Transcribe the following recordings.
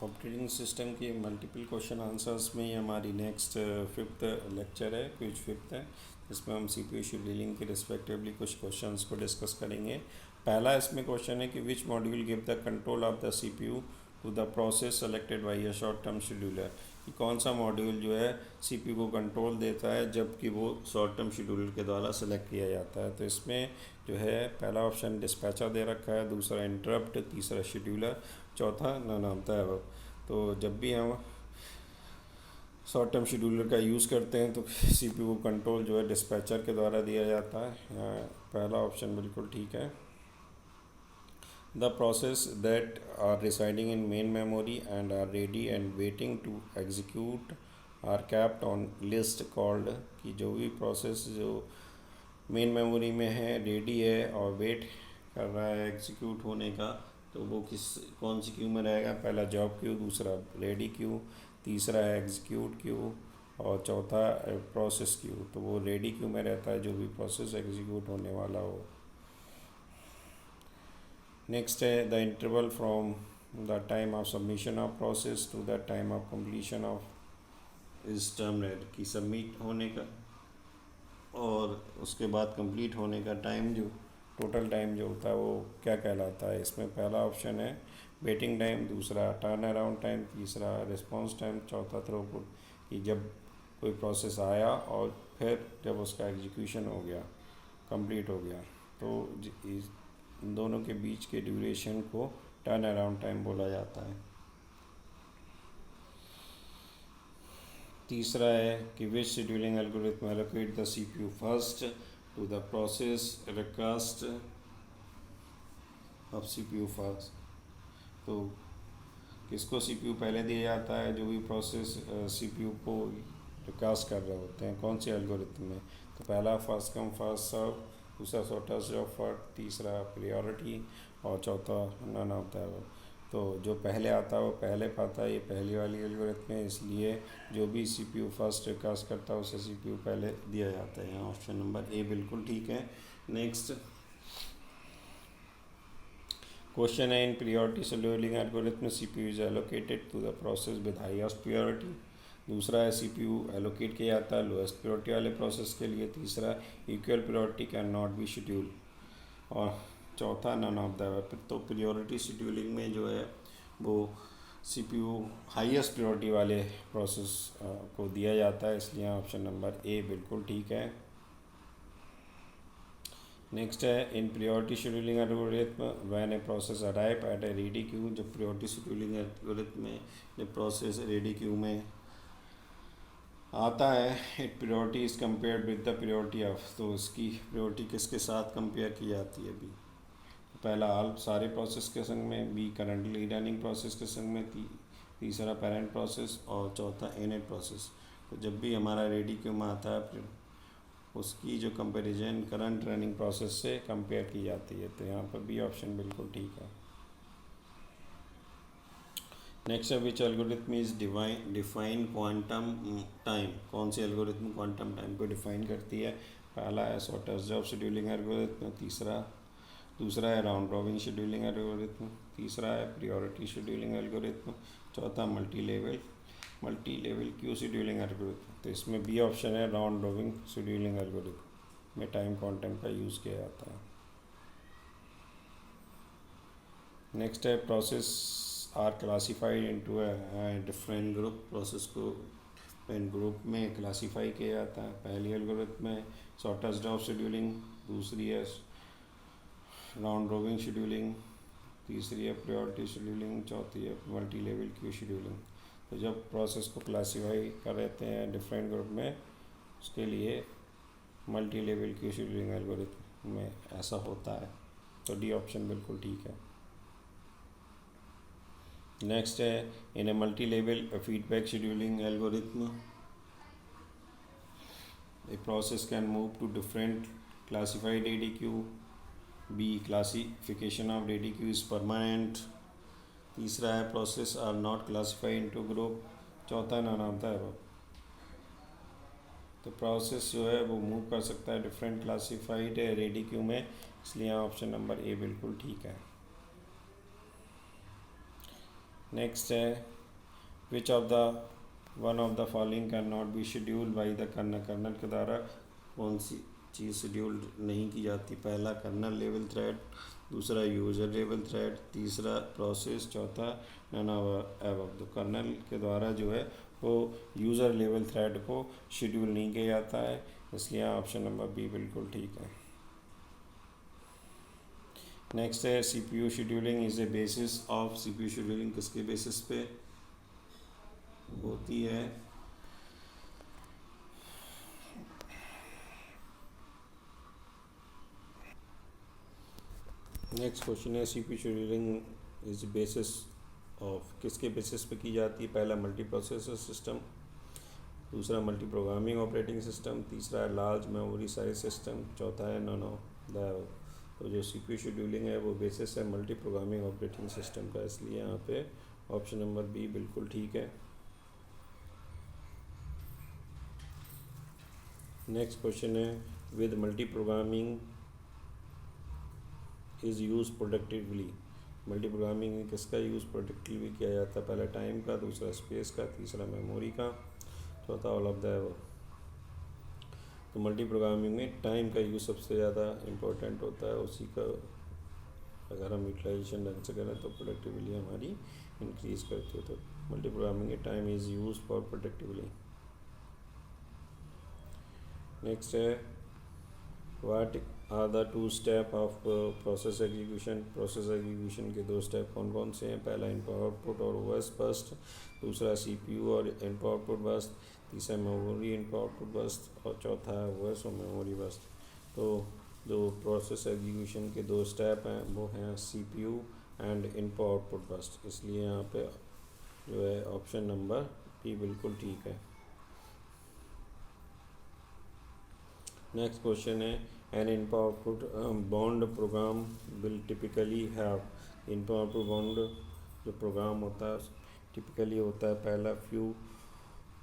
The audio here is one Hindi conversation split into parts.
ऑपरेटिंग सिस्टम के मल्टीपल क्वेश्चन आंसर्स में ये हमारी नेक्स्ट फिफ्थ लेक्चर है, क्विज फिफ्थ है, इसमें हम सीपीयू शेड्यूलिंग के रिस्पेक्टिवली कुछ क्वेश्चंस को डिस्कस करेंगे। पहला इसमें क्वेश्चन है कि which module give the control of the CPU to the process selected by a short term scheduler, कि कौन सा मॉड्यूल जो है सीपीयू को कंट्रोल देता है जबकि वो शॉर्ट टर्म शेड्यूलर के द्वारा सेलेक्ट किया जाता है। तो इसमें जो है पहला ऑप्शन डिस्पैचर दे रखा है, दूसरा इंटरप्ट, तीसरा शेड्यूलर, चौथा नन ऑफ द अबव। तो जब भी हम शॉर्ट टर्म शेड्यूलर का यूज़ करते हैं तो सीपीयू को कंट्रोल जो है डिस्पैचर के द्वारा दिया जाता है। पहला ऑप्शन बिल्कुल ठीक है। The process that are residing in main memory and are ready and waiting to execute are kept on list called, कि जो भी प्रोसेस जो मेन मेमोरी में है, रेडी है और वेट कर रहा है एग्जीक्यूट होने का, तो वो कौन सी क्यू में रहेगा? पहला जॉब क्यू, दूसरा रेडी क्यू, तीसरा है एग्जीक्यूट क्यू और चौथा प्रोसेस क्यू। तो वो रेडी क्यू में रहता है जो भी प्रोसेस एग्जीक्यूट होने वाला हो। नेक्स्ट है the interval from the time of submission of process to the time of completion of is terminate, की सबमिट होने का और उसके बाद कंप्लीट होने का टाइम, जो टोटल टाइम जो होता है वो क्या कहलाता है? इसमें पहला ऑप्शन है वेटिंग टाइम, दूसरा टर्न अराउंड टाइम, तीसरा रिस्पॉन्स टाइम, चौथा थ्रूपुट, कि जब कोई प्रोसेस आया और फिर जब उसका एग्जीक्यूशन हो गया, कंप्लीट हो गया, तो इन दोनों के बीच के ड्यूरेशन को टर्न अराउंड टाइम बोला जाता है। तीसरा है कि which scheduling algorithm allocate the CPU first to the process request of CPU first, तो किसको सीपीयू पहले दिया जाता है? जो भी प्रोसेस सीपीयू को रिक्वेस्ट कर रहे होते हैं, कौन सी एल्गोरिथम में? तो पहला फर्स्ट कम फर्स्ट सर्व, दूसरा शॉर्टेस्ट जॉब फर्स्ट, तीसरा प्रायोरिटी और चौथा नन ऑफ द अबव। तो जो पहले आता है वो पहले पाता है, ये पहली वाली एल्गोरिथम है, इसलिए जो भी सीपीयू फर्स्ट रिक्वेस्ट करता है उसे सीपीयू पहले दिया जाता है। यहाँ ऑप्शन नंबर ए बिल्कुल ठीक है। नेक्स्ट क्वेश्चन है in priority scheduling algorithm CPU is allocated to the process with highest priority. दूसरा है सीपीयू एलोकेट किया जाता है लोएस्ट प्रायोरिटी वाले प्रोसेस के लिए। तीसरा equal priority can not B schedule और चौथा नन ऑफ द अबव। तो प्रायोरिटी शेड्यूलिंग में जो है वो सीपीयू हाईएस्ट प्रायोरिटी वाले प्रोसेस को दिया जाता है, इसलिए ऑप्शन नंबर ए बिल्कुल ठीक है। नेक्स्ट है in priority scheduling algorithm when a process arrive at A ready queue. जब प्रायोरिटी शेड्यूलिंग एल्गोरिथम में जब प्रोसेस रेडी क्यू में आता है, it priority is compared with the priority of, तो इसकी प्रायोरिटी किसके साथ कंपेयर की जाती है? बी, पहला ऑल सारे प्रोसेस के संग में, बी करंटली रनिंग प्रोसेस के संग में, तीसरा पेरेंट प्रोसेस और चौथा इनिट प्रोसेस। तो जब भी हमारा रेडी क्यू में आता है फिर उसकी जो कंपैरिजन करंट रनिंग प्रोसेस से कंपेयर की जाती है। तो यहाँ पर बी ऑप्शन बिल्कुल ठीक है। नेक्स्ट है which algorithm is define quantum time, कौन सी एल्गोरिथम क्वांटम टाइम को डिफाइन करती है? पहला है शॉर्टेस्ट जॉब शेड्यूलिंग एल्गोरिथम, दूसरा है राउंड रॉबिन शेड्यूलिंग एल्गोरिथम, तीसरा है प्रायोरिटी शेड्यूलिंग एल्गोरिथम, चौथा multi level queue scheduling algorithm. तो इसमें बी ऑप्शन है राउंड रॉबिन शेड्यूलिंग एल्गोरिथम में टाइम क्वांटम का यूज़ किया जाता है। नेक्स्ट है process are classified into a different group, process को इन ग्रुप में क्लासीफाई किया जाता है। पहली एल्गोरिथम में शॉर्टेस्ट जॉब शेड्यूलिंग, दूसरी है राउंड रॉबिन शेड्यूलिंग, तीसरी है प्रायोरिटी शेड्यूलिंग, चौथी है मल्टी लेवल क्यू शेड्यूलिंग। तो जब प्रोसेस को क्लासीफाई कर रहते हैं डिफरेंट ग्रुप में, उसके लिए multi level queue scheduling algorithm में ऐसा होता है। तो डी ऑप्शन बिल्कुल ठीक है। नेक्स्ट है in a multi level feedback scheduling algorithm a process can move to different classified ready queue, B classification of ready queue is permanent, तीसरा है process are not classified into group, चौथा नन ऑफ द अबव। तो प्रोसेस जो है वो मूव कर सकता है डिफरेंट क्लासिफाइड रेडी क्यू में, इसलिए ऑप्शन नंबर ए बिल्कुल ठीक है। नेक्स्ट है which of the one of the following can not be scheduled by the kernel. Kernel के द्वारा कौन सी चीज़ शेड्यूल नहीं की जाती? पहला कर्नल लेवल थ्रेड, दूसरा यूज़र लेवल थ्रेड, तीसरा प्रोसेस, चौथा नन ऑफ। तो कर्नल के द्वारा जो है वो यूज़र लेवल थ्रेड को शेड्यूल नहीं किया जाता है, इसलिए ऑप्शन नंबर बी बिल्कुल ठीक है। नेक्स्ट है CPU scheduling is a basis of. CPU scheduling किसके बेसिस पे होती है? नेक्स्ट क्वेश्चन है CPU scheduling is basis of, किसके बेसिस पे की जाती है? पहला मल्टी प्रोसेसर सिस्टम, दूसरा मल्टी प्रोग्रामिंग ऑपरेटिंग सिस्टम, तीसरा है लार्ज मेमोरी साइज सिस्टम, चौथा है नन ऑफ द। तो जो सीपीयू शेड्यूलिंग है वो बेसिस है मल्टी प्रोग्रामिंग ऑपरेटिंग सिस्टम का, इसलिए यहाँ पे ऑप्शन नंबर बी बिल्कुल ठीक है। नेक्स्ट क्वेश्चन है with multi programming is use productively. Multi programming में किसका यूज़ प्रोडक्टिवली किया जाता है? पहला टाइम का, दूसरा स्पेस का, तीसरा मेमोरी का, चौथा ऑल ऑफ द एबव। तो मल्टी प्रोग्रामिंग में टाइम का यूज़ सबसे ज़्यादा इम्पोर्टेंट होता है, उसी का अगर हम यूटिलाइजेशन ढंग से करें तो प्रोडक्टिवली हमारी इंक्रीज़ करती है। तो मल्टी प्रोग्रामिंग में time is use for productively. Next है what are the two step of process execution. Process execution के दो स्टेप कौन कौन से हैं? पहला इनपुट आउटपुट और ओएस बस्ट, दूसरा सीपीयू और इनपुट आउटपुट बस्ट, तीसरा मेमोरी इनपुट आउटपुट बस्ट और चौथा है ओएस और मेमोरी बस्ट। तो जो प्रोसेस एग्जीक्यूशन के दो स्टेप हैं वो हैं CPU and input output burst, इसलिए यहाँ पे जो है ऑप्शन नंबर बी बिल्कुल ठीक है। नेक्स्ट क्वेश्चन है an input output bound program will typically have. Input output bound जो प्रोग्राम होता है टिपिकली होता है पहला few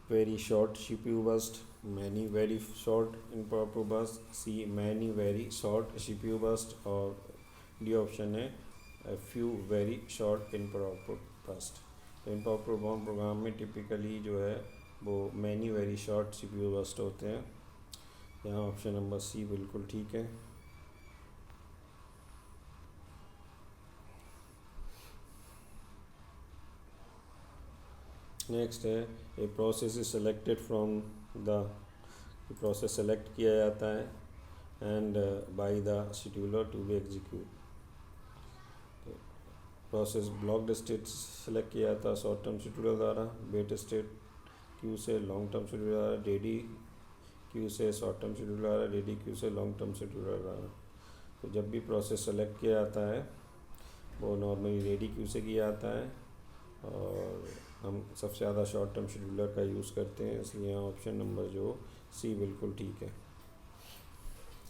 very short CPU burst, many very short input output burst, C many very short CPU burst और डी ऑप्शन है few very short input output burst. तो इनपुट आउटपुट बॉन्ड प्रोग्राम में टिपिकली जो है वो many very short CPU burst होते हैं, यहाँ ऑप्शन नंबर सी बिल्कुल ठीक है। नेक्स्ट है a process is selected from the. Process select किया जाता है and by the scheduler to be execute. तो प्रोसेस ब्लॉक्ड स्टेट सेलेक्ट किया जाता है शॉर्ट टर्म शेड्यूलर द्वारा, वेट स्टेट क्यू से लॉन्ग टर्म शेड्यूलर द्वारा, डेडी क्यू से शॉर्ट टर्म शेड्यूलर आ रहा है, डेडी क्यू से लॉन्ग टर्म शेड्यूलर आ रहा है। तो जब भी प्रोसेस सेलेक्ट किया जाता है वो नॉर्मली रेडी क्यू से किया जाता है और हम सबसे ज़्यादा शॉर्ट टर्म शेड्यूलर का यूज़ करते हैं, इसलिए यहाँ ऑप्शन नंबर जो सी बिल्कुल ठीक है,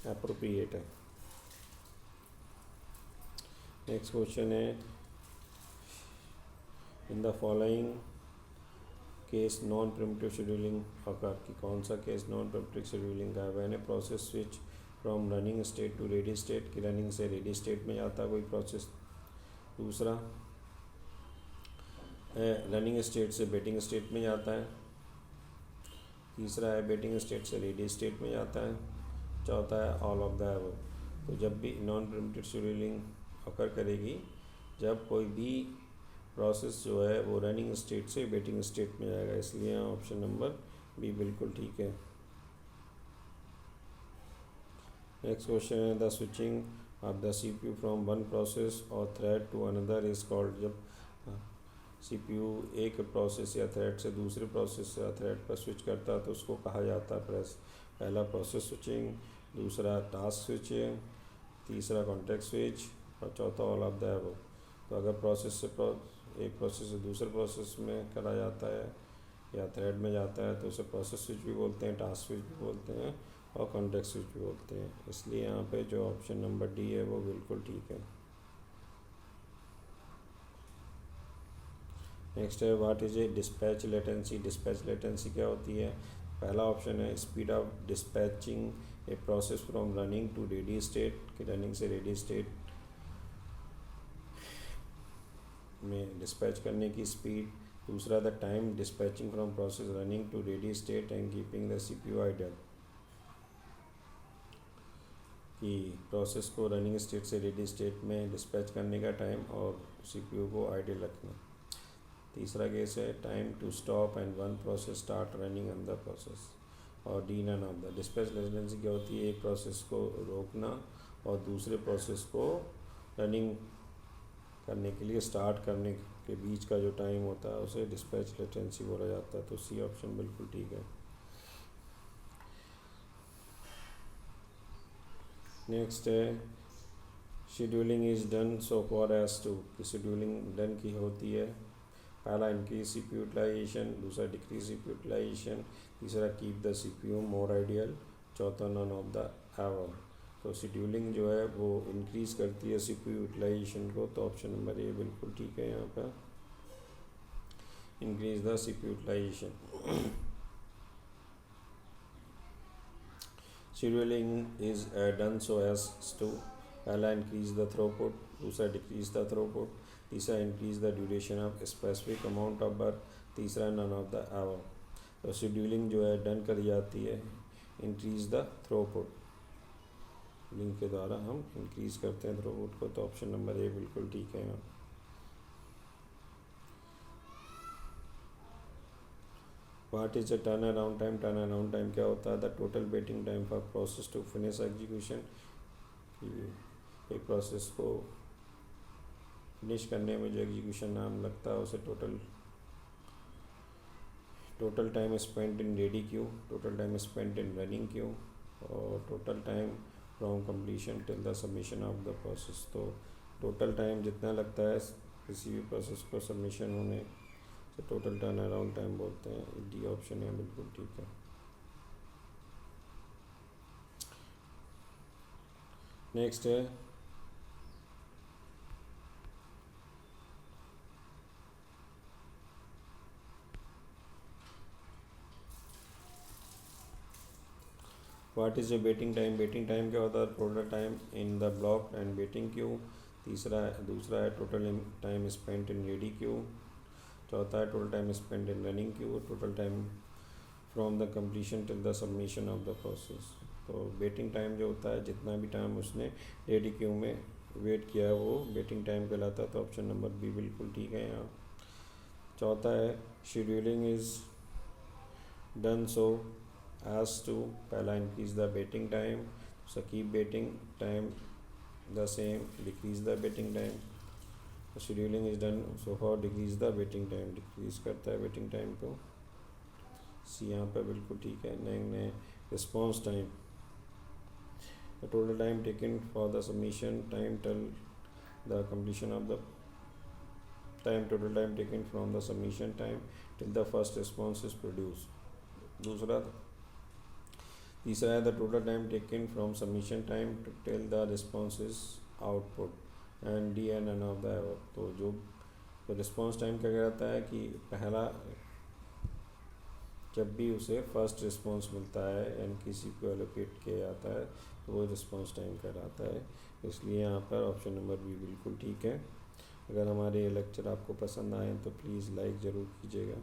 अप्रोप्रिएट है। नेक्स्ट क्वेश्चन है in the following case non preemptive scheduling occur, कि कौन सा केस नॉन प्रिमिटिव शेड्यूलिंग का है? When a process switch from running state to ready state, कि रनिंग से रेडी स्टेट में जाता है कोई प्रोसेस। दूसरा है रनिंग स्टेट से बेटिंग स्टेट में जाता है। तीसरा है बेटिंग स्टेट से रेडी स्टेट में जाता है। चौथा है ऑल ऑफ द अबव। तो जब भी नॉन प्रिमिटिव शेड्यूलिंग अकर करेगी जब कोई भी प्रोसेस जो है वो रनिंग स्टेट से बेटिंग स्टेट में जाएगा, इसलिए ऑप्शन नंबर बी बिल्कुल ठीक है। नेक्स्ट क्वेश्चन है the switching of the CPU from one process और thread to another is called. जब सीपीयू एक प्रोसेस या थ्रेड से दूसरे प्रोसेस या थ्रेड पर स्विच करता है तो उसको कहा जाता है प्रेस। पहला प्रोसेस स्विचिंग, दूसरा टास्क स्विचिंग, तीसरा कॉन्टेक्स्ट स्विच और चौथा ऑल ऑफ द अबव। तो अगर प्रोसेस से एक प्रोसेस से दूसरे प्रोसेस में करा जाता है या थ्रेड में जाता है तो उसे प्रोसेस स्विच भी बोलते हैं, टास्क स्विच भी बोलते हैं और कॉन्टेक्स्ट स्विच भी बोलते हैं, इसलिए यहाँ पे जो ऑप्शन नंबर डी है वो बिल्कुल ठीक है। नेक्स्ट है what is a dispatch latency. Dispatch latency क्या होती है? पहला ऑप्शन है speed of dispatching a process from running to ready state, कि रनिंग से रेडी स्टेट में डिस्पैच करने की स्पीड। दूसरा the time dispatching from process running to ready state and keeping the CPU idle, कि प्रोसेस को रनिंग स्टेट से रेडी स्टेट में डिस्पैच करने का टाइम और CPU को आइडल रखना। तीसरा केस है time to stop and one process start running on the process. और D none of the dispatch latency क्या होती है, एक प्रोसेस को रोकना और दूसरे प्रोसेस को रनिंग करने के लिए स्टार्ट करने के बीच का जो टाइम होता है उसे डिस्पैच लेटेंसी बोला जाता है। तो सी ऑप्शन बिल्कुल ठीक है। नेक्स्ट है scheduling is done so for as to, scheduling done की होती है। पहला इंक्रीज CPU यूटिलाइजेशन, दूसरा डिक्रीज CPU यूटिलाइजेशन, तीसरा keep the CPU more ideal, चौथा नन ऑफ द एवर। तो शेड्यूलिंग जो है वो इंक्रीज करती है CPU यूटिलाइजेशन को, तो ऑप्शन नंबर ए बिल्कुल ठीक है यहाँ पर, increase the CPU utilization. Scheduling is done so as to, पहला इंक्रीज द थ्रूपुट, दूसरा डिक्रीज द थ्रूपुट, तीसरा increase the duration of specific amount of work, तीसरा नन ऑफ द आवर। तो शेड्यूलिंग जो है डन करी जाती है इंक्रीज द थ्रूपुट, लिंक के द्वारा हम इंक्रीज करते हैं थ्रूपुट को, तो ऑप्शन नंबर ए बिल्कुल ठीक है यहाँ। What is the turn around time, turn around time क्या होता है, the total waiting time for process to finish execution, एक प्रोसेस को फिनिश करने में जो एग्जीक्यूशन नाम लगता है उसे total time spent in ready queue, total time spent in running queue, और total time from completion till the submission of the process. तो टोटल टाइम जितना लगता है किसी भी प्रोसेस को सबमिशन होने से टोटल टर्न अराउंड टाइम बोलते हैं। डी ऑप्शन है बिल्कुल ठीक है। नेक्स्ट है what is A waiting time, waiting time क्या होता है, total time in the block and waiting queue. दूसरा है total time spent in ready Q, चौथा है total time spent in running Q, total time from the completion till the submission of the process. तो वेटिंग टाइम जो होता है जितना भी टाइम उसने रेडी क्यू में वेट किया है वो वेटिंग टाइम कहलाता है, तो ऑप्शन नंबर बी बिल्कुल ठीक है यहाँ। चौथा है scheduling is done so as to, पहला increase the waiting time, so keep waiting time the same, decrease the waiting time, scheduling is done so far decrease the waiting time, decrease करता है waiting time को, सी यहाँ पर बिल्कुल ठीक है। Next response time, the total time taken for the submission time till the completion of the time, total time taken from the submission time till the first response is produced। तीसरा है the total time taken from submission time till the response is output, and D N none of the ever. तो जो रिस्पॉन्स टाइम क्या कहता है कि पहला जब भी उसे फर्स्ट रिस्पॉन्स मिलता है एंड किसी को एलोकेट किया जाता है तो वो रिस्पॉन्स टाइम कहलाता है। इसलिए यहाँ पर ऑप्शन नंबर बी बिल्कुल ठीक है। अगर हमारे ये लेक्चर आपको पसंद आए तो प्लीज़ लाइक ज़रूर कीजिएगा।